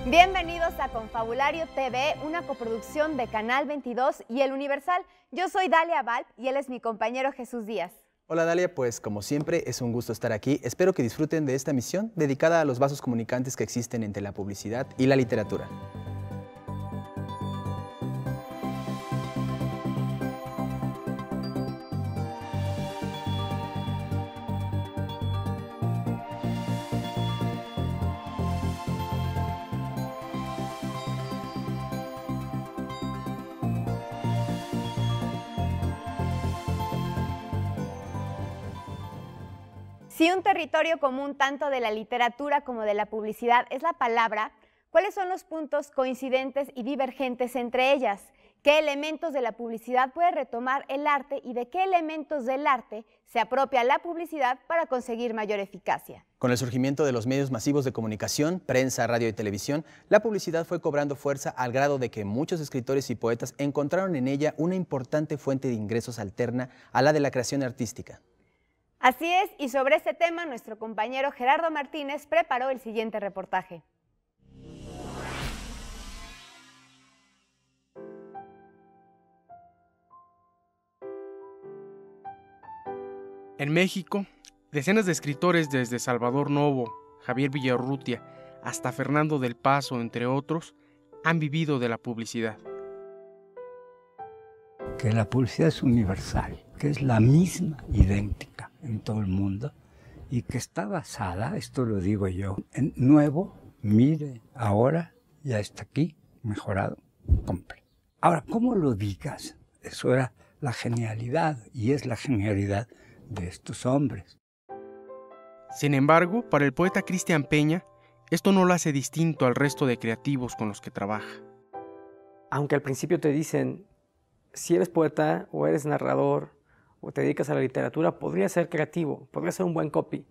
Bienvenidos a Confabulario TV, una coproducción de Canal 22 y El Universal. Yo soy Dalia Valp y él es mi compañero Jesús Díaz. Hola Dalia, pues como siempre es un gusto estar aquí. Espero que disfruten de esta misión dedicada a los vasos comunicantes que existen entre la publicidad y la literatura. Si un territorio común tanto de la literatura como de la publicidad es la palabra, ¿cuáles son los puntos coincidentes y divergentes entre ellas? ¿Qué elementos de la publicidad puede retomar el arte y de qué elementos del arte se apropia la publicidad para conseguir mayor eficacia? Con el surgimiento de los medios masivos de comunicación, prensa, radio y televisión, la publicidad fue cobrando fuerza al grado de que muchos escritores y poetas encontraron en ella una importante fuente de ingresos alterna a la de la creación artística. Así es, y sobre este tema nuestro compañero Gerardo Martínez preparó el siguiente reportaje. En México, decenas de escritores desde Salvador Novo, Javier Villaurrutia, hasta Fernando del Paso, entre otros, han vivido de la publicidad. Que la publicidad es universal, que es la misma, idéntica en todo el mundo y que está basada, esto lo digo yo, en nuevo, mire, ahora ya está aquí, mejorado, compre. Ahora, ¿cómo lo digas? Eso era la genialidad y es la genialidad de estos hombres. Sin embargo, para el poeta Cristian Peña, esto no lo hace distinto al resto de creativos con los que trabaja. Aunque al principio te dicen, si eres poeta o eres narrador o te dedicas a la literatura, podría ser creativo, podría ser un buen copy.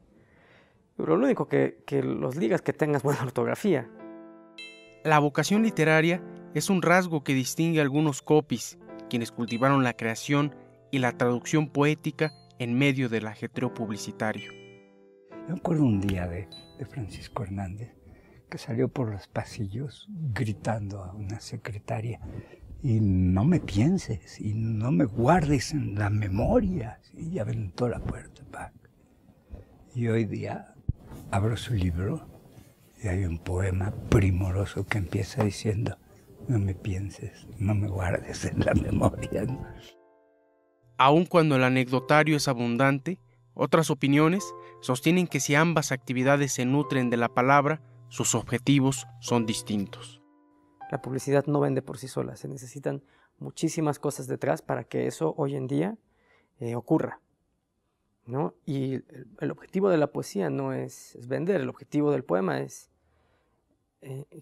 Pero lo único que los ligas que tengas buena ortografía. La vocación literaria es un rasgo que distingue a algunos copies, quienes cultivaron la creación y la traducción poética en medio del ajetreo publicitario. Yo me acuerdo un día de Francisco Hernández, que salió por los pasillos gritando a una secretaria: y no me pienses, y no me guardes en la memoria. Y aventó la puerta. ¡Pac! Y hoy día abro su libro y hay un poema primoroso que empieza diciendo: no me pienses, no me guardes en la memoria. Aun cuando el anecdotario es abundante, otras opiniones sostienen que si ambas actividades se nutren de la palabra, sus objetivos son distintos. La publicidad no vende por sí sola, se necesitan muchísimas cosas detrás para que eso hoy en día ocurra, ¿no? Y el objetivo de la poesía no es vender, el objetivo del poema es,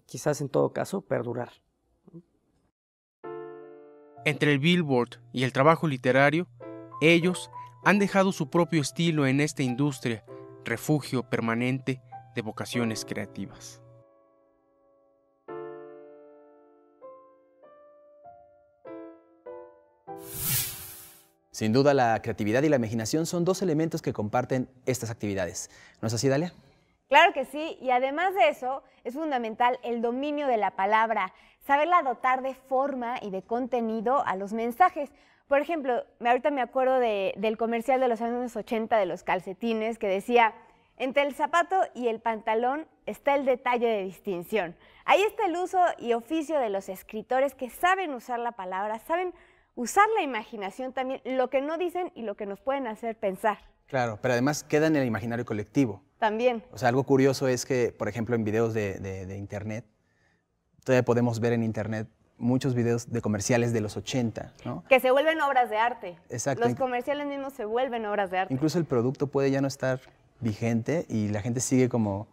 quizás en todo caso, perdurar. Entre el Billboard y el trabajo literario, ellos han dejado su propio estilo en esta industria, refugio permanente de vocaciones creativas. Sin duda, la creatividad y la imaginación son dos elementos que comparten estas actividades. ¿No es así, Dalia? Claro que sí, y además de eso, es fundamental el dominio de la palabra, saberla dotar de forma y de contenido a los mensajes. Por ejemplo, ahorita me acuerdo del comercial de los años 80 de los calcetines que decía: entre el zapato y el pantalón está el detalle de distinción. Ahí está el uso y oficio de los escritores que saben usar la palabra, saben usar la imaginación también, lo que no dicen y lo que nos pueden hacer pensar. Claro, pero además queda en el imaginario colectivo. También. O sea, algo curioso es que, por ejemplo, en videos de internet, todavía podemos ver en internet muchos videos de comerciales de los 80, ¿no? Que se vuelven obras de arte. Exacto. Los comerciales mismos se vuelven obras de arte. Incluso el producto puede ya no estar vigente y la gente sigue como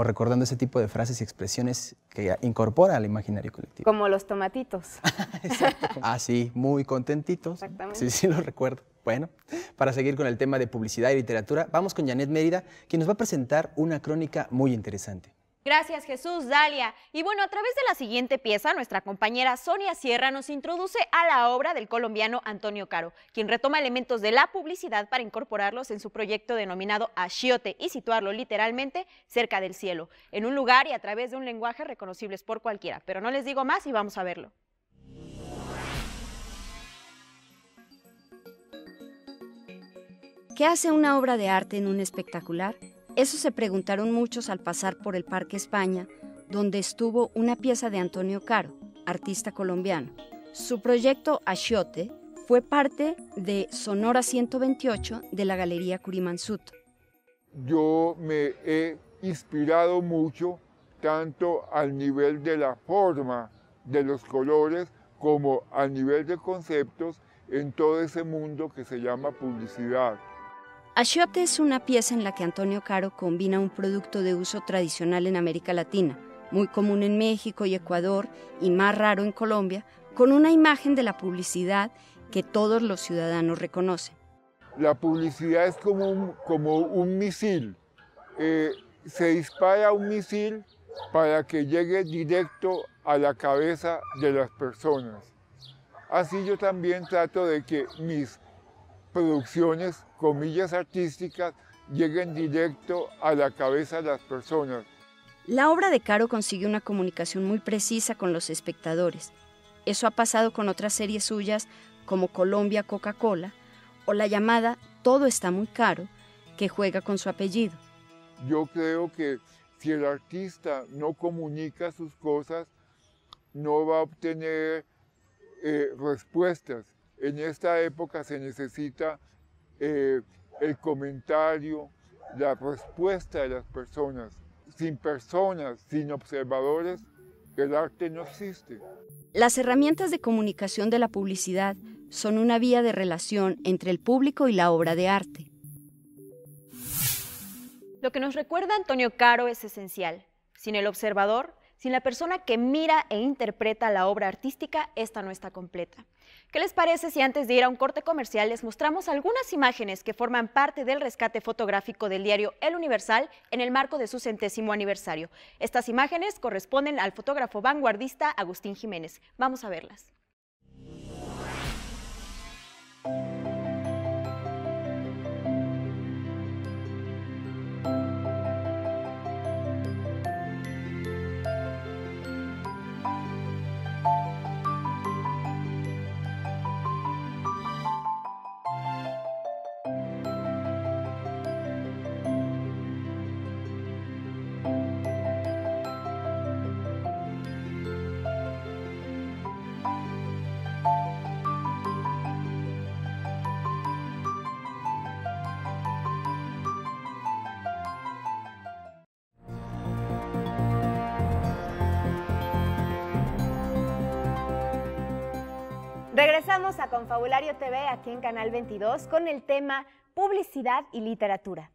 recordando ese tipo de frases y expresiones que incorpora al imaginario colectivo. Como los tomatitos. Exacto. Ah, sí, muy contentitos. Exactamente. Sí, sí, lo recuerdo. Bueno, para seguir con el tema de publicidad y literatura, vamos con Janet Mérida, quien nos va a presentar una crónica muy interesante. Gracias, Jesús, Dalia. Y bueno, a través de la siguiente pieza, nuestra compañera Sonia Sierra nos introduce a la obra del colombiano Antonio Caro, quien retoma elementos de la publicidad para incorporarlos en su proyecto denominado Achiote y situarlo literalmente cerca del cielo, en un lugar y a través de un lenguaje reconocibles por cualquiera. Pero no les digo más y vamos a verlo. ¿Qué hace una obra de arte en un espectacular? Eso se preguntaron muchos al pasar por el Parque España, donde estuvo una pieza de Antonio Caro, artista colombiano. Su proyecto Achiote fue parte de Sonora 128 de la Galería Curimansut. Yo me he inspirado mucho tanto al nivel de la forma de los colores como al nivel de conceptos en todo ese mundo que se llama publicidad. Achiote es una pieza en la que Antonio Caro combina un producto de uso tradicional en América Latina, muy común en México y Ecuador y más raro en Colombia, con una imagen de la publicidad que todos los ciudadanos reconocen. La publicidad es como un misil. Se dispara un misil para que llegue directo a la cabeza de las personas. Así yo también trato de que mis producciones, comillas artísticas, lleguen directo a la cabeza de las personas. La obra de Caro consigue una comunicación muy precisa con los espectadores. Eso ha pasado con otras series suyas como Colombia Coca-Cola o la llamada Todo está muy caro, que juega con su apellido. Yo creo que si el artista no comunica sus cosas, no va a obtener respuestas. En esta época se necesita el comentario, la respuesta de las personas. Sin personas, sin observadores, el arte no existe. Las herramientas de comunicación de la publicidad son una vía de relación entre el público y la obra de arte. Lo que nos recuerda Antonio Caro es esencial. Sin el observador, sin la persona que mira e interpreta la obra artística, esta no está completa. ¿Qué les parece si antes de ir a un corte comercial les mostramos algunas imágenes que forman parte del rescate fotográfico del diario El Universal en el marco de su 100º aniversario? Estas imágenes corresponden al fotógrafo vanguardista Agustín Jiménez. Vamos a verlas. Regresamos a Confabulario TV aquí en Canal 22 con el tema Publicidad y Literatura.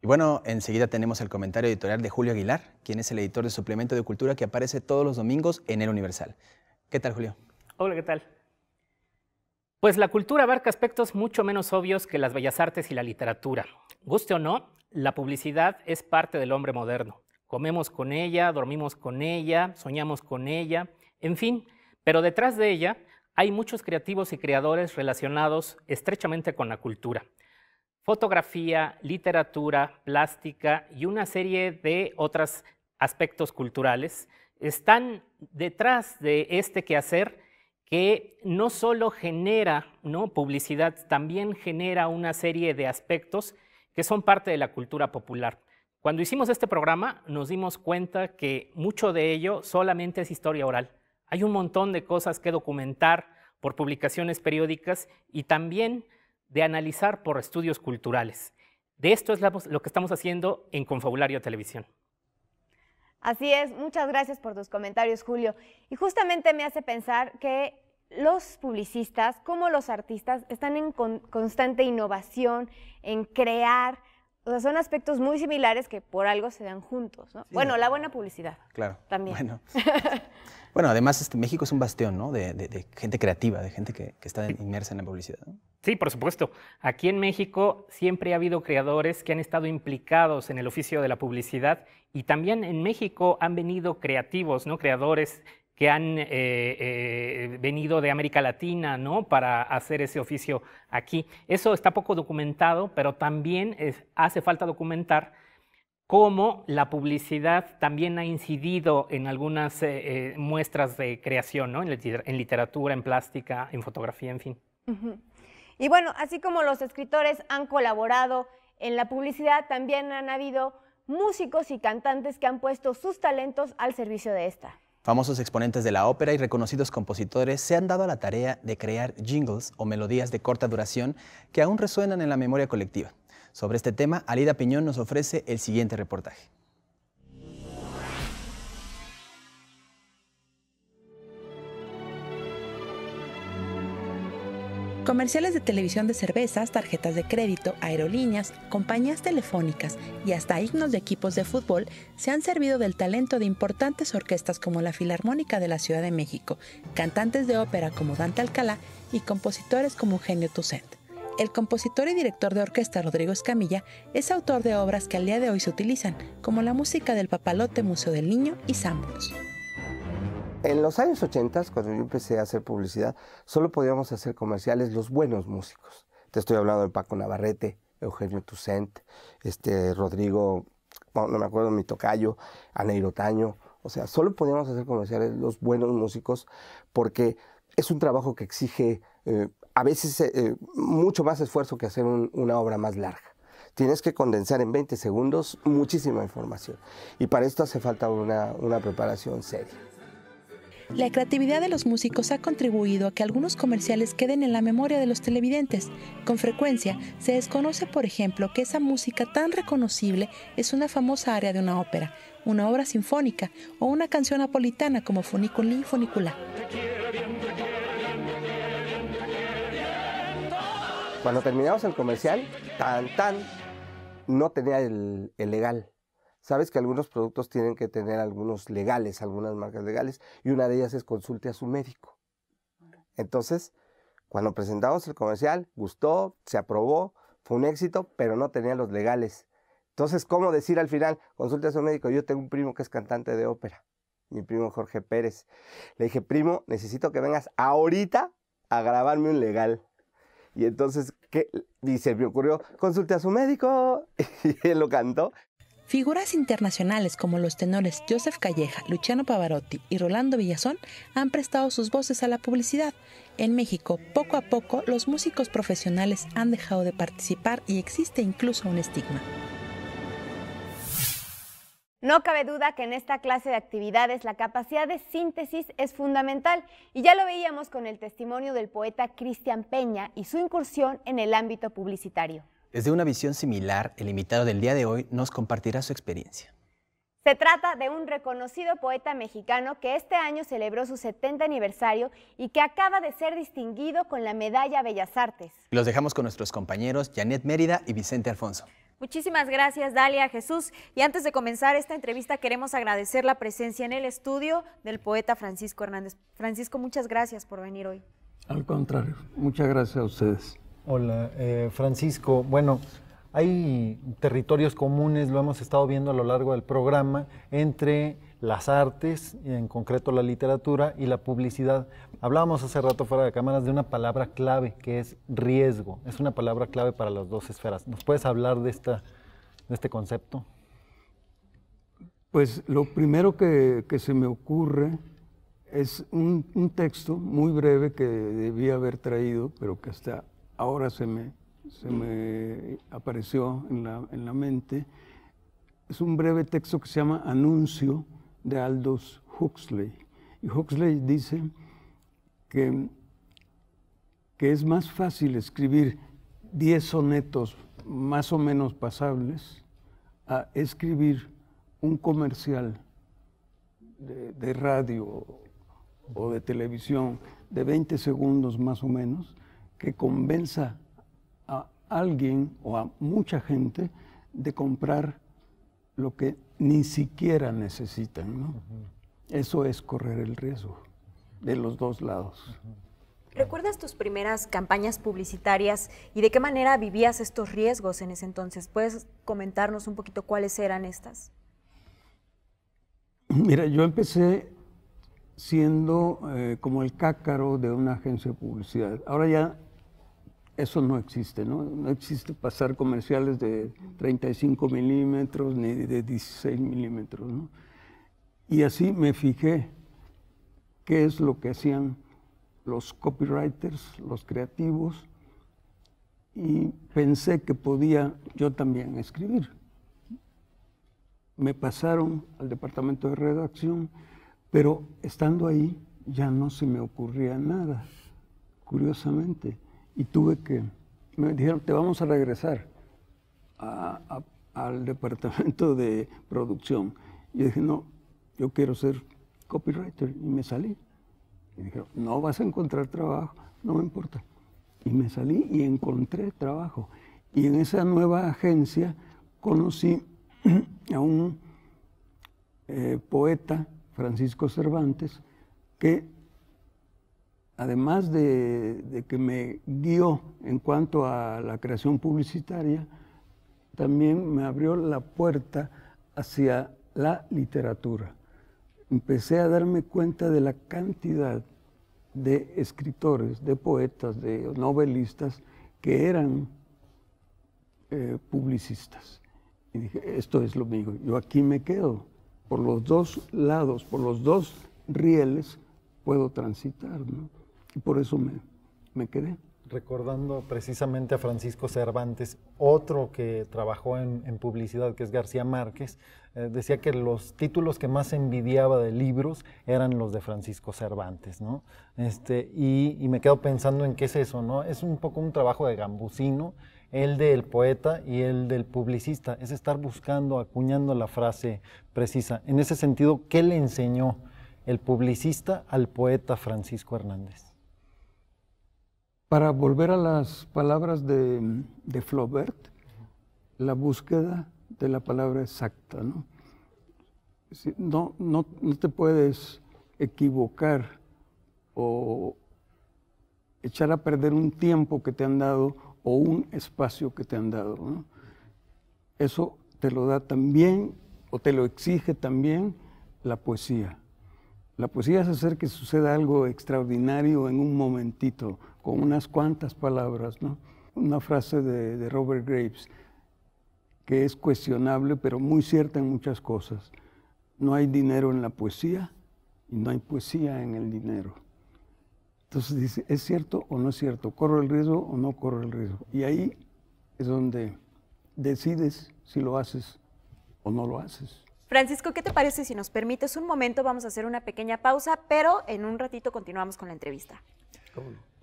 Y bueno, enseguida tenemos el comentario editorial de Julio Aguilar, quien es el editor de Suplemento de Cultura que aparece todos los domingos en El Universal. ¿Qué tal, Julio? Hola, ¿qué tal? Pues la cultura abarca aspectos mucho menos obvios que las bellas artes y la literatura. Guste o no, la publicidad es parte del hombre moderno. Comemos con ella, dormimos con ella, soñamos con ella, en fin, pero detrás de ella hay muchos creativos y creadores relacionados estrechamente con la cultura. Fotografía, literatura, plástica y una serie de otros aspectos culturales están detrás de este quehacer que no solo genera publicidad, también genera una serie de aspectos que son parte de la cultura popular. Cuando hicimos este programa nos dimos cuenta que mucho de ello solamente es historia oral. Hay un montón de cosas que documentar por publicaciones periódicas y también de analizar por estudios culturales. De esto es lo que estamos haciendo en Confabulario Televisión. Así es, muchas gracias por tus comentarios, Julio. Y justamente me hace pensar que los publicistas, como los artistas, están en constante innovación, en crear O sea, son aspectos muy similares que por algo se dan juntos, ¿no? Sí. Bueno, la buena publicidad. Claro. También. Bueno, bueno, además México es un bastión, ¿no? De gente creativa, de gente que está inmersa en la publicidad, ¿no? Sí, por supuesto. Aquí en México siempre ha habido creadores que han estado implicados en el oficio de la publicidad y también en México han venido creativos, ¿no? Creadores que han venido de América Latina, ¿no? Para hacer ese oficio aquí. Eso está poco documentado, pero también hace falta documentar cómo la publicidad también ha incidido en algunas muestras de creación, ¿no? En literatura, en plástica, en fotografía, en fin. Uh-huh. Y bueno, así como los escritores han colaborado en la publicidad, también han habido músicos y cantantes que han puesto sus talentos al servicio de esta. Famosos exponentes de la ópera y reconocidos compositores se han dado a la tarea de crear jingles o melodías de corta duración que aún resuenan en la memoria colectiva. Sobre este tema, Alida Piñón nos ofrece el siguiente reportaje. Comerciales de televisión de cervezas, tarjetas de crédito, aerolíneas, compañías telefónicas y hasta himnos de equipos de fútbol se han servido del talento de importantes orquestas como la Filarmónica de la Ciudad de México, cantantes de ópera como Dante Alcalá y compositores como Eugenio Toussaint. El compositor y director de orquesta Rodrigo Escamilla es autor de obras que al día de hoy se utilizan, como la música del Papalote Museo del Niño y Sanborns. En los años 80, cuando yo empecé a hacer publicidad, solo podíamos hacer comerciales los buenos músicos. Te estoy hablando de Paco Navarrete, Eugenio Toussaint, Rodrigo, no me acuerdo, mi tocayo, Aneiro Taño. O sea, solo podíamos hacer comerciales los buenos músicos porque es un trabajo que exige a veces mucho más esfuerzo que hacer una obra más larga. Tienes que condensar en 20 segundos muchísima información y para esto hace falta una preparación seria. La creatividad de los músicos ha contribuido a que algunos comerciales queden en la memoria de los televidentes. Con frecuencia, se desconoce, por ejemplo, que esa música tan reconocible es una famosa aria de una ópera, una obra sinfónica o una canción napolitana como Funiculí Funiculá. Cuando terminamos el comercial, no tenía el legal. Sabes que algunos productos tienen que tener algunos legales, algunas marcas legales, y una de ellas es consulte a su médico. Entonces, cuando presentamos el comercial, gustó, se aprobó, fue un éxito, pero no tenía los legales. Entonces, ¿cómo decir al final, consulte a su médico? Yo tengo un primo que es cantante de ópera, mi primo Jorge Pérez. Le dije, primo, necesito que vengas ahorita a grabarme un legal. Y entonces, ¿qué? Y se me ocurrió, consulte a su médico, y él lo cantó. Figuras internacionales como los tenores Joseph Calleja, Luciano Pavarotti y Rolando Villazón han prestado sus voces a la publicidad. En México, poco a poco, los músicos profesionales han dejado de participar y existe incluso un estigma. No cabe duda que en esta clase de actividades la capacidad de síntesis es fundamental y ya lo veíamos con el testimonio del poeta Cristian Peña y su incursión en el ámbito publicitario. Desde una visión similar, el invitado del día de hoy nos compartirá su experiencia. Se trata de un reconocido poeta mexicano que este año celebró su 70 aniversario y que acaba de ser distinguido con la Medalla Bellas Artes. Los dejamos con nuestros compañeros Janet Mérida y Vicente Alfonso. Muchísimas gracias, Dalia, Jesús. Y antes de comenzar esta entrevista, queremos agradecer la presencia en el estudio del poeta Francisco Hernández. Francisco, muchas gracias por venir hoy. Al contrario, muchas gracias a ustedes. Hola, Francisco. Bueno, hay territorios comunes, lo hemos estado viendo a lo largo del programa, entre las artes, en concreto la literatura y la publicidad. Hablábamos hace rato fuera de cámaras de una palabra clave que es riesgo. Es una palabra clave para las dos esferas. ¿Nos puedes hablar de este concepto? Pues lo primero que se me ocurre es un texto muy breve que debía haber traído, pero que hasta ahora se me apareció en la mente. Es un breve texto que se llama Anuncio, de Aldous Huxley. Y Huxley dice que es más fácil escribir 10 sonetos más o menos pasables a escribir un comercial de radio o de televisión de 20 segundos más o menos, que convenza a alguien o a mucha gente de comprar lo que ni siquiera necesitan, ¿no? Eso es correr el riesgo de los dos lados. ¿Recuerdas tus primeras campañas publicitarias y de qué manera vivías estos riesgos en ese entonces? ¿Puedes comentarnos un poquito cuáles eran estas? Mira, yo empecé siendo como el cácaro de una agencia de publicidad. Ahora ya eso no existe, ¿no? No existe pasar comerciales de 35 milímetros ni de 16 milímetros, ¿no? Y así me fijé qué es lo que hacían los copywriters, los creativos, y pensé que podía yo también escribir. Me pasaron al departamento de redacción, pero estando ahí ya no se me ocurría nada, curiosamente. Y me dijeron, te vamos a regresar al departamento de producción. Y yo dije, no, yo quiero ser copywriter, y me salí. Y dijeron, no vas a encontrar trabajo, no me importa. Y me salí y encontré trabajo. Y en esa nueva agencia conocí a un poeta, Francisco Cervantes, que además de que me guió en cuanto a la creación publicitaria, también me abrió la puerta hacia la literatura. Empecé a darme cuenta de la cantidad de escritores, de poetas, de novelistas que eran publicistas. Y dije, esto es lo mío, yo aquí me quedo. Por los dos lados, por los dos rieles puedo transitar, ¿no? Y por eso me quedé. Recordando precisamente a Francisco Cervantes, otro que trabajó en publicidad, que es García Márquez, decía que los títulos que más envidiaba de libros eran los de Francisco Cervantes, ¿no? Y me quedo pensando en qué es eso, ¿no? Es un poco un trabajo de gambusino, el del poeta y el del publicista, es estar buscando, acuñando la frase precisa. En ese sentido, ¿qué le enseñó el publicista al poeta Francisco Hernández? Para volver a las palabras de Flaubert, la búsqueda de la palabra exacta, ¿no? No te puedes equivocar o echar a perder un tiempo que te han dado o un espacio que te han dado, ¿no? Eso te lo da también, o te lo exige también, la poesía. La poesía es hacer que suceda algo extraordinario en un momentito, con unas cuantas palabras, ¿no? Una frase de Robert Graves, que es cuestionable, pero muy cierta en muchas cosas. No hay dinero en la poesía y no hay poesía en el dinero. Entonces dice, ¿es cierto o no es cierto? ¿Corro el riesgo o no corro el riesgo? Y ahí es donde decides si lo haces o no lo haces. Francisco, ¿qué te parece si nos permites un momento? Vamos a hacer una pequeña pausa, pero en un ratito continuamos con la entrevista.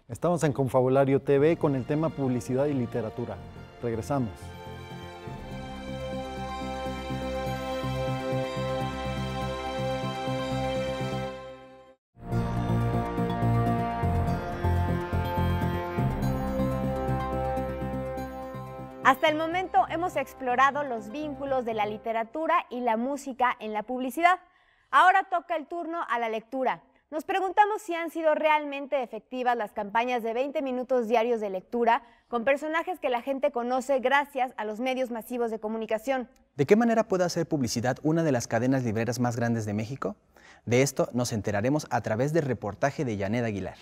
Estamos en Confabulario TV con el tema publicidad y literatura. Regresamos. Hasta el momento hemos explorado los vínculos de la literatura y la música en la publicidad. Ahora toca el turno a la lectura. Nos preguntamos si han sido realmente efectivas las campañas de 20 minutos diarios de lectura con personajes que la gente conoce gracias a los medios masivos de comunicación. ¿De qué manera puede hacer publicidad una de las cadenas libreras más grandes de México? De esto nos enteraremos a través del reportaje de Janet Aguilar.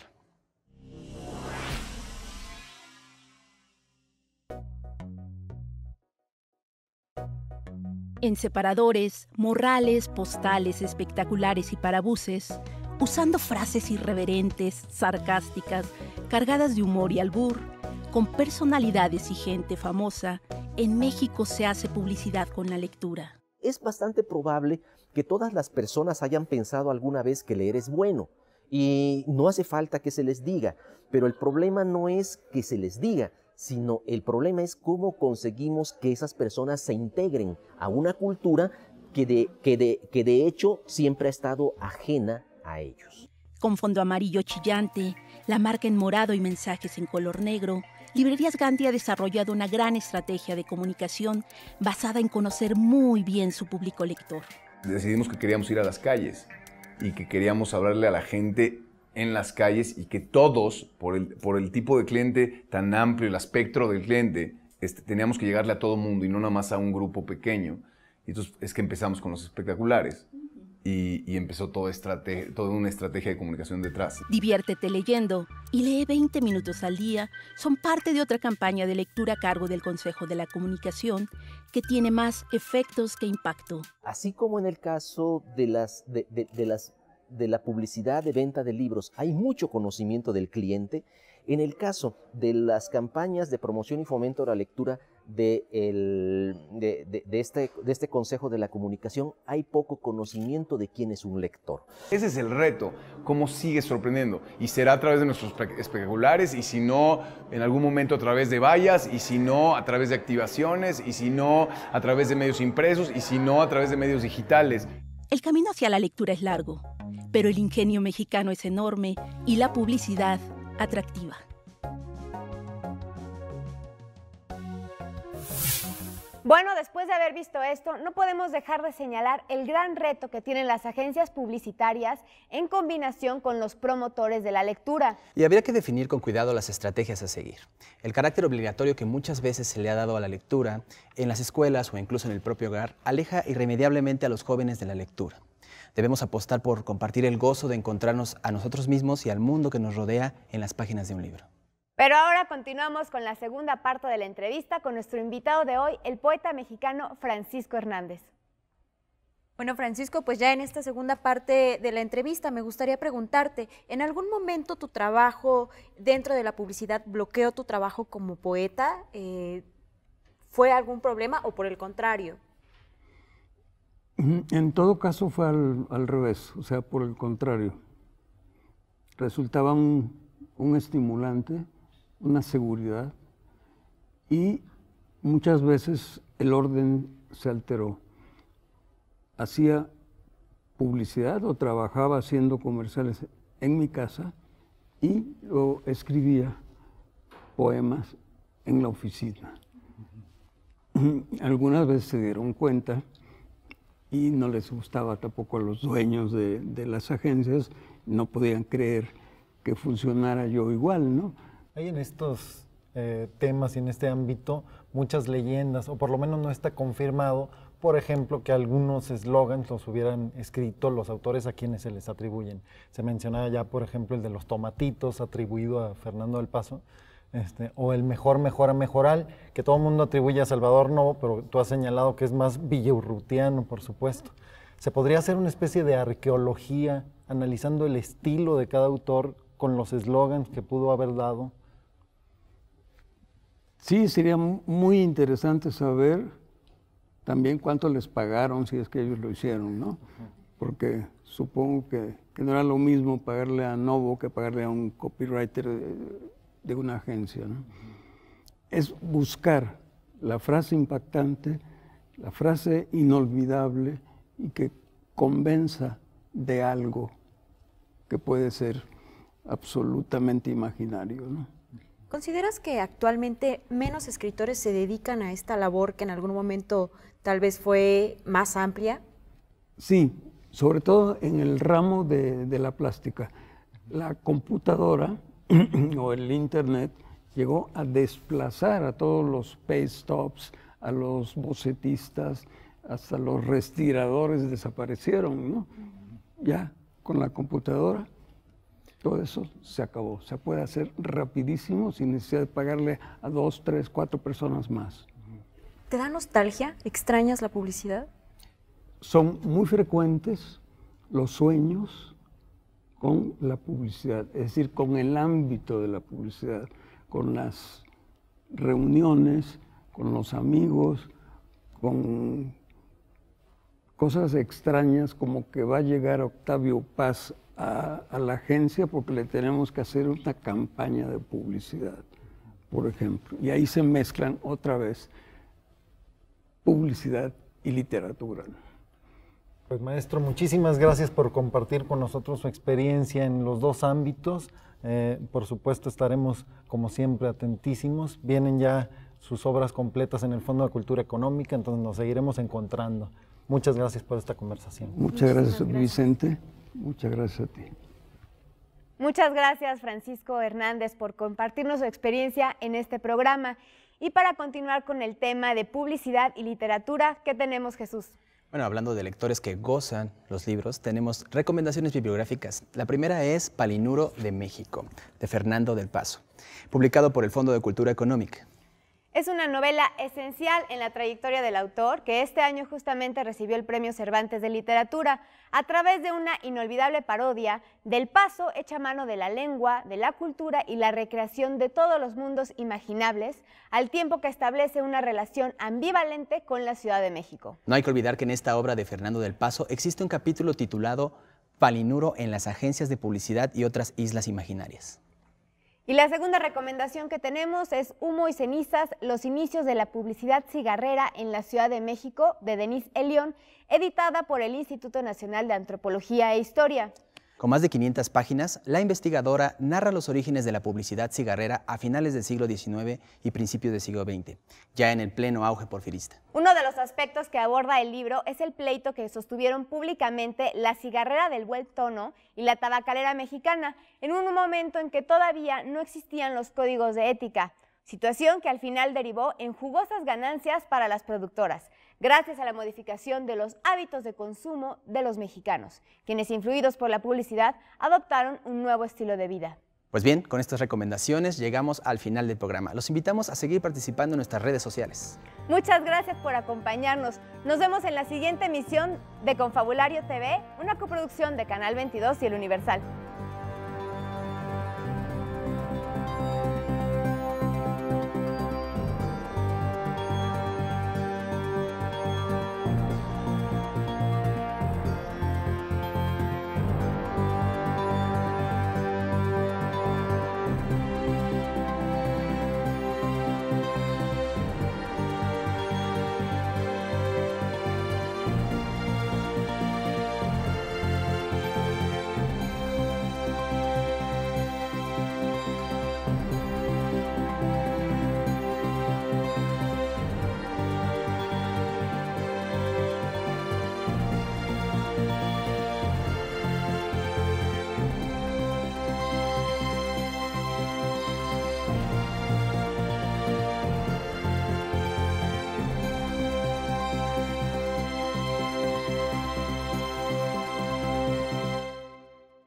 En separadores, morrales, postales espectaculares y parabuses, usando frases irreverentes, sarcásticas, cargadas de humor y albur, con personalidades y gente famosa, en México se hace publicidad con la lectura. Es bastante probable que todas las personas hayan pensado alguna vez que leer es bueno y no hace falta que se les diga, pero el problema no es que se les diga, sino el problema es cómo conseguimos que esas personas se integren a una cultura que de hecho siempre ha estado ajena a ellos. Con fondo amarillo chillante, la marca en morado y mensajes en color negro, Librerías Gandhi ha desarrollado una gran estrategia de comunicación basada en conocer muy bien su público lector. Decidimos que queríamos ir a las calles y que queríamos hablarle a la gente en las calles y que todos, por el tipo de cliente tan amplio, el espectro del cliente, teníamos que llegarle a todo mundo y no nada más a un grupo pequeño. Y entonces es que empezamos con los espectaculares y empezó toda una estrategia de comunicación detrás. Diviértete leyendo y lee 20 minutos al día son parte de otra campaña de lectura a cargo del Consejo de la Comunicación que tiene más efectos que impacto. Así como en el caso de la publicidad de venta de libros, hay mucho conocimiento del cliente. En el caso de las campañas de promoción y fomento de la lectura de este Consejo de la Comunicación, hay poco conocimiento de quién es un lector. Ese es el reto, cómo sigue sorprendiendo. Y será a través de nuestros espectaculares, y si no, en algún momento a través de vallas, y si no, a través de activaciones, y si no, a través de medios impresos, y si no, a través de medios digitales. El camino hacia la lectura es largo, pero el ingenio mexicano es enorme y la publicidad atractiva. Bueno, después de haber visto esto, no podemos dejar de señalar el gran reto que tienen las agencias publicitarias en combinación con los promotores de la lectura. Y habría que definir con cuidado las estrategias a seguir. El carácter obligatorio que muchas veces se le ha dado a la lectura en las escuelas o incluso en el propio hogar aleja irremediablemente a los jóvenes de la lectura. Debemos apostar por compartir el gozo de encontrarnos a nosotros mismos y al mundo que nos rodea en las páginas de un libro. Pero ahora continuamos con la segunda parte de la entrevista con nuestro invitado de hoy, el poeta mexicano Francisco Hernández. Bueno, Francisco, pues ya en esta segunda parte de la entrevista me gustaría preguntarte, ¿en algún momento tu trabajo dentro de la publicidad bloqueó tu trabajo como poeta? ¿Fue algún problema o por el contrario? En todo caso fue al revés, o sea, por el contrario. Resultaba un estimulante, una seguridad, y muchas veces el orden se alteró. Hacía publicidad o trabajaba haciendo comerciales en mi casa y o escribía poemas en la oficina. Algunas veces se dieron cuenta y no les gustaba tampoco a los dueños de las agencias, no podían creer que funcionara yo igual, ¿no? Hay en estos temas y en este ámbito muchas leyendas, o por lo menos no está confirmado, por ejemplo, que algunos eslogans los hubieran escrito los autores a quienes se les atribuyen. Se mencionaba ya, por ejemplo, el de los tomatitos atribuido a Fernando del Paso, o el mejor mejora mejoral, que todo el mundo atribuye a Salvador Novo, pero tú has señalado que es más villaurrutiano, por supuesto. Se podría hacer una especie de arqueología analizando el estilo de cada autor con los eslogans que pudo haber dado. Sí, sería muy interesante saber también cuánto les pagaron, si es que ellos lo hicieron, ¿no? Porque supongo que no era lo mismo pagarle a Novo que pagarle a un copywriter de una agencia, ¿no? Es buscar la frase impactante, la frase inolvidable y que convenza de algo que puede ser absolutamente imaginario, ¿no? ¿Consideras que actualmente menos escritores se dedican a esta labor que en algún momento tal vez fue más amplia? Sí, sobre todo en el ramo de la plástica. La computadora o el internet llegó a desplazar a todos los page stops, a los bocetistas, hasta los restiradores desaparecieron, ¿no? Ya con la computadora todo eso se acabó. Se puede hacer rapidísimo sin necesidad de pagarle a 2, 3, 4 personas más. ¿Te da nostalgia? ¿Extrañas la publicidad? Son muy frecuentes los sueños con la publicidad, es decir, con el ámbito de la publicidad, con las reuniones, con los amigos, con cosas extrañas como que va a llegar Octavio Paz a la agencia porque le tenemos que hacer una campaña de publicidad, por ejemplo. Y ahí se mezclan otra vez publicidad y literatura. Pues maestro, muchísimas gracias por compartir con nosotros su experiencia en los dos ámbitos. Por supuesto estaremos como siempre atentísimos. Vienen ya sus obras completas en el Fondo de Cultura Económica, entonces nos seguiremos encontrando. Muchas gracias por esta conversación. Muchas gracias, Vicente. Muchas gracias a ti. Muchas gracias, Francisco Hernández, por compartirnos su experiencia en este programa. Y para continuar con el tema de publicidad y literatura, ¿qué tenemos, Jesús? Bueno, hablando de lectores que gozan los libros, tenemos recomendaciones bibliográficas. La primera es Palinuro de México, de Fernando del Paso, publicado por el Fondo de Cultura Económica. Es una novela esencial en la trayectoria del autor, que este año justamente recibió el Premio Cervantes de Literatura a través de una inolvidable parodia del Paso hecha a mano de la lengua, de la cultura y la recreación de todos los mundos imaginables, al tiempo que establece una relación ambivalente con la Ciudad de México. No hay que olvidar que en esta obra de Fernando del Paso existe un capítulo titulado Palinuro en las agencias de publicidad y otras islas imaginarias. Y la segunda recomendación que tenemos es Humo y cenizas, los inicios de la publicidad cigarrera en la Ciudad de México, de Denise Elión, editada por el Instituto Nacional de Antropología e Historia. Con más de 500 páginas, la investigadora narra los orígenes de la publicidad cigarrera a finales del siglo XIX y principios del siglo XX, ya en el pleno auge porfirista. Uno de los aspectos que aborda el libro es el pleito que sostuvieron públicamente la cigarrera del buen tono y la tabacalera mexicana, en un momento en que todavía no existían los códigos de ética, situación que al final derivó en jugosas ganancias para las productoras, gracias a la modificación de los hábitos de consumo de los mexicanos, quienes, influidos por la publicidad, adoptaron un nuevo estilo de vida. Pues bien, con estas recomendaciones llegamos al final del programa. Los invitamos a seguir participando en nuestras redes sociales. Muchas gracias por acompañarnos. Nos vemos en la siguiente emisión de Confabulario TV, una coproducción de Canal 22 y El Universal.